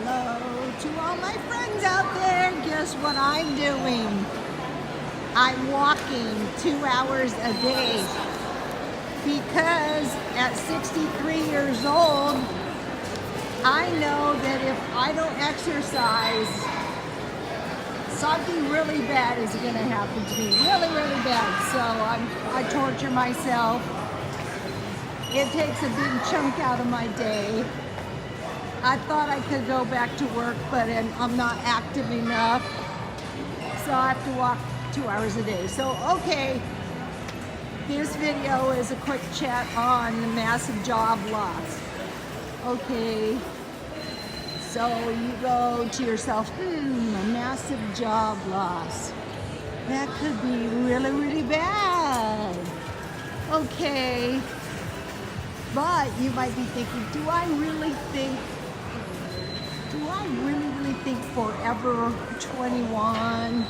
Hello to all my friends out there. Guess what I'm doing? I'm walking 2 hours a day because at 63 years old, I know that if I don't exercise, something really bad is going to happen to me. Really, really bad. So I torture myself. It takes a big chunk out of my day. I thought I could go back to work, but I'm not active enough. So I have to walk 2 hours a day. So, okay, this video is a quick chat on the massive job loss. Okay, so you go to yourself, a massive job loss. That could be really, really bad. Okay, but you might be thinking, do I really think Forever 21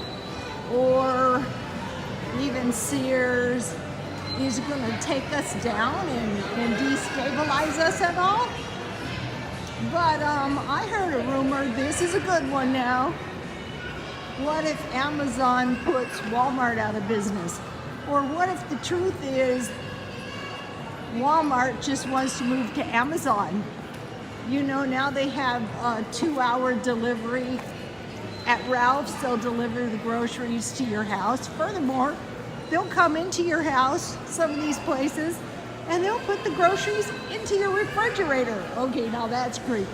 or even Sears is going to take us down and destabilize us at all? But I heard a rumor, this is a good one now. What if Amazon puts Walmart out of business? Or what if the truth is Walmart just wants to move to Amazon? You know, now they have a 2-hour delivery at Ralph's. They'll deliver the groceries to your house. Furthermore, they'll come into your house, some of these places, and they'll put the groceries into your refrigerator. Okay, now that's creepy.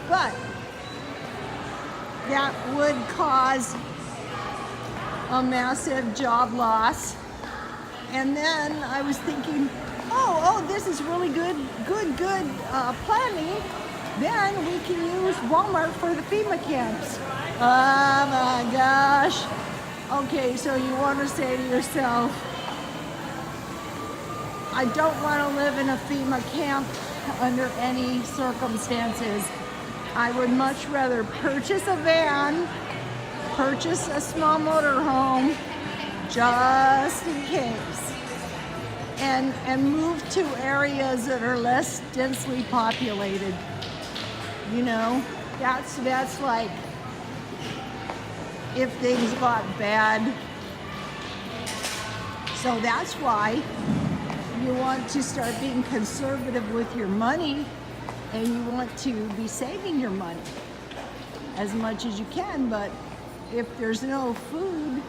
But that would cause a massive job loss. And then I was thinking, oh, this is really good planning. Then we can use Walmart for the FEMA camps. Oh my gosh. Okay, so you want to say to yourself, I don't want to live in a FEMA camp under any circumstances. I would much rather purchase a van, purchase a small motorhome, just in case. And move to areas that are less densely populated. You know, that's like if things got bad. So that's why you want to start being conservative with your money, and you want to be saving your money as much as you can. But if there's no food,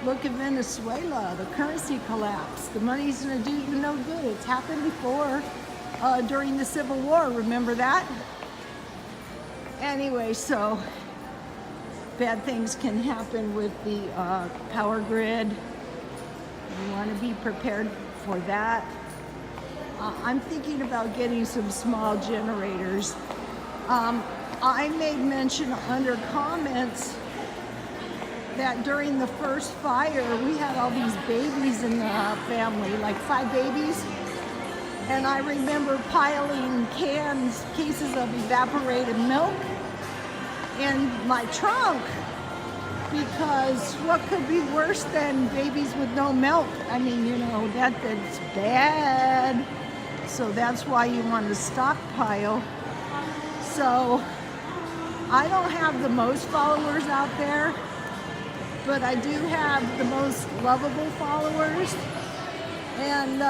look at Venezuela, the currency collapse. The money's going to do you no good. It's happened before during the Civil War. Remember that? Anyway, so bad things can happen with the power grid. You want to be prepared for that. I'm thinking about getting some small generators. I made mention under comments that during the first fire, we had all these babies in the family, like 5 babies. And I remember piling cases of evaporated milk in my trunk, because what could be worse than babies with no milk? I mean, you know, that's bad. So that's why you want to stockpile. So I don't have the most followers out there, but I do have the most lovable followers. And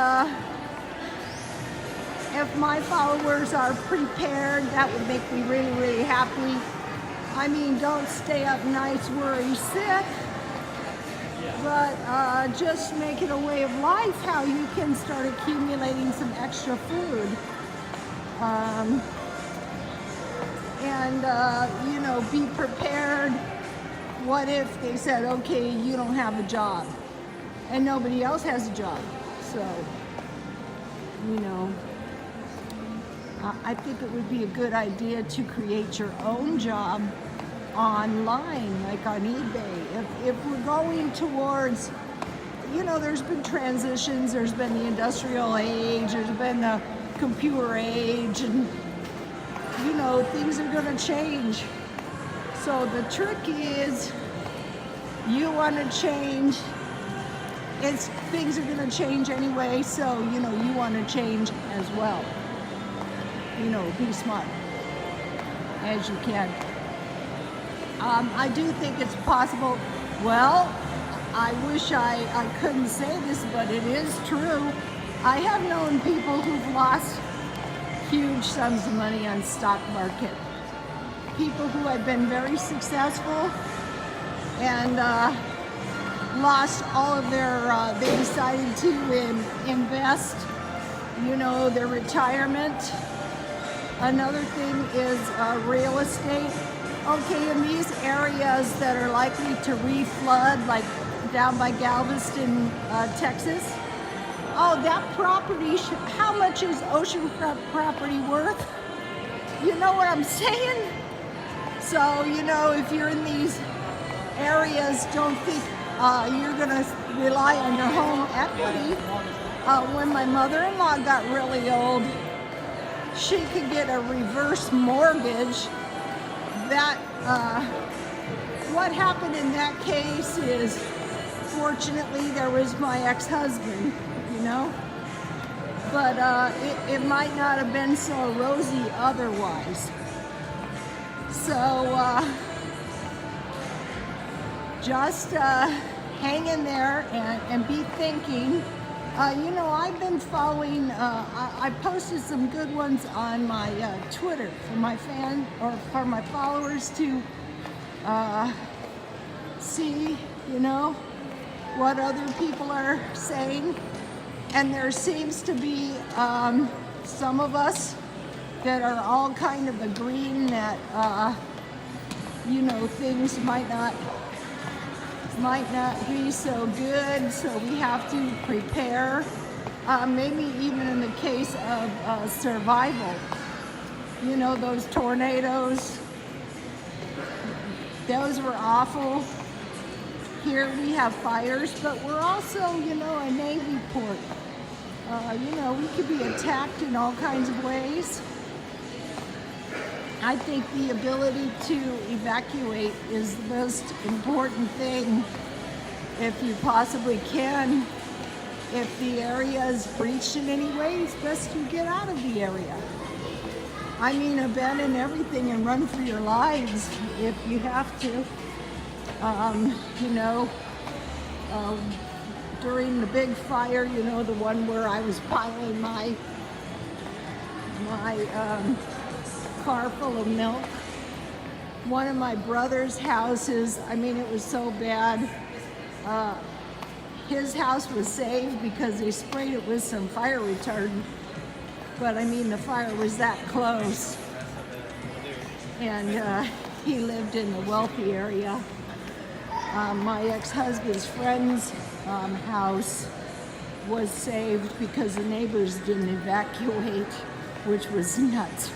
if my followers are prepared, that would make me really, really happy. I mean, don't stay up nights worry sick, but just make it a way of life how you can start accumulating some extra food. You know, be prepared. What if they said, okay, you don't have a job and nobody else has a job? So, you know, I think it would be a good idea to create your own job online, like on eBay. If we're going towards, you know, there's been transitions, there's been the industrial age, there's been the computer age, and, you know, things are going to change. So the trick is, you want to change. Things are going to change anyway, so, you know, you want to change as well. You know, be smart. as you can. I do think it's possible. Well, I wish I couldn't say this, but it is true. I have known people who've lost huge sums of money on stock market. People who have been very successful and lost all of their, they decided to invest, their retirement. Another thing is real estate. Okay, in these areas that are likely to reflood, like down by Galveston, Texas, oh, that property, how much is oceanfront property worth? You know what I'm saying? So, if you're in these areas, don't think you're gonna rely on your home equity. When my mother-in-law got really old, she could get a reverse mortgage. That, what happened in that case is, fortunately, there was my ex-husband, but it might not have been so rosy otherwise. So just hang in there and be thinking. I've been following, I posted some good ones on my Twitter for my for my followers to see, what other people are saying. And there seems to be some of us that are all kind of agreeing that, things might not be so good, so we have to prepare, maybe even in the case of survival. Those tornadoes, those were awful. Here we have fires, but we're also, a Navy port. We could be attacked in all kinds of ways. I think the ability to evacuate is the most important thing if you possibly can. If the area is breached in any way, it's best you get out of the area. I mean, abandon everything and run for your lives if you have to. During the big fire, the one where I was piling my car full of milk. One of my brother's houses, it was so bad. His house was saved because they sprayed it with some fire retardant. But the fire was that close. And he lived in a wealthy area. My ex-husband's friend's house was saved because the neighbors didn't evacuate, which was nuts.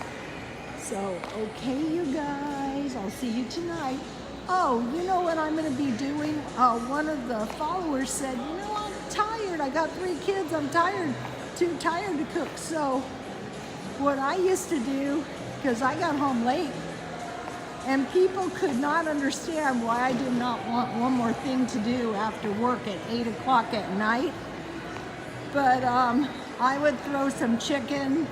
So, okay, you guys, I'll see you tonight. Oh, you know what I'm going to be doing? One of the followers said, I'm tired. I got 3 kids. I'm tired. Too tired to cook. So, what I used to do, because I got home late, and people could not understand why I did not want one more thing to do after work at 8 o'clock at night. But I would throw some chicken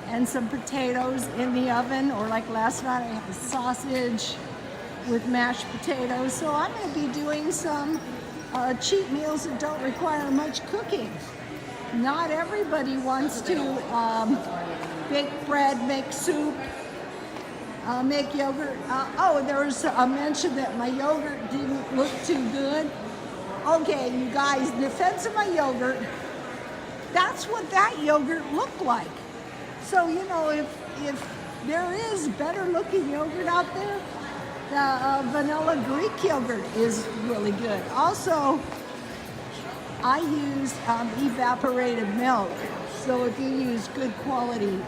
and some potatoes in the oven, or like last night I had a sausage with mashed potatoes. So I'm going to be doing some cheap meals that don't require much cooking. Not everybody wants to bake bread, make soup, make yogurt. There was a mention that my yogurt didn't look too good. Okay, you guys, in defense of my yogurt, that's what that yogurt looked like. So, if there is better looking yogurt out there, the vanilla Greek yogurt is really good. Also, I use evaporated milk. So if you use good quality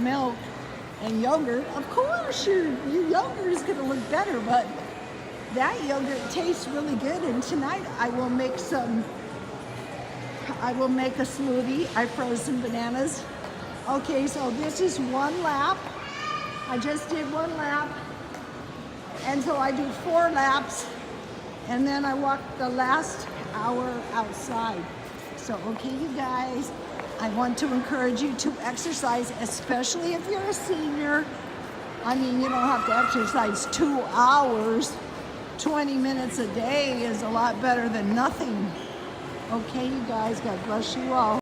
milk and yogurt, of course your yogurt is going to look better, but that yogurt tastes really good. And tonight I will make a smoothie. I froze some bananas. Okay, so this is 1 lap. I just did 1 lap. And so I do 4 laps, and then I walk the last hour outside. So, okay, you guys, I want to encourage you to exercise, especially if you're a senior I mean, you don't have to exercise 2 hours. 20 minutes a day is a lot better than nothing. Okay, you guys, God bless you all.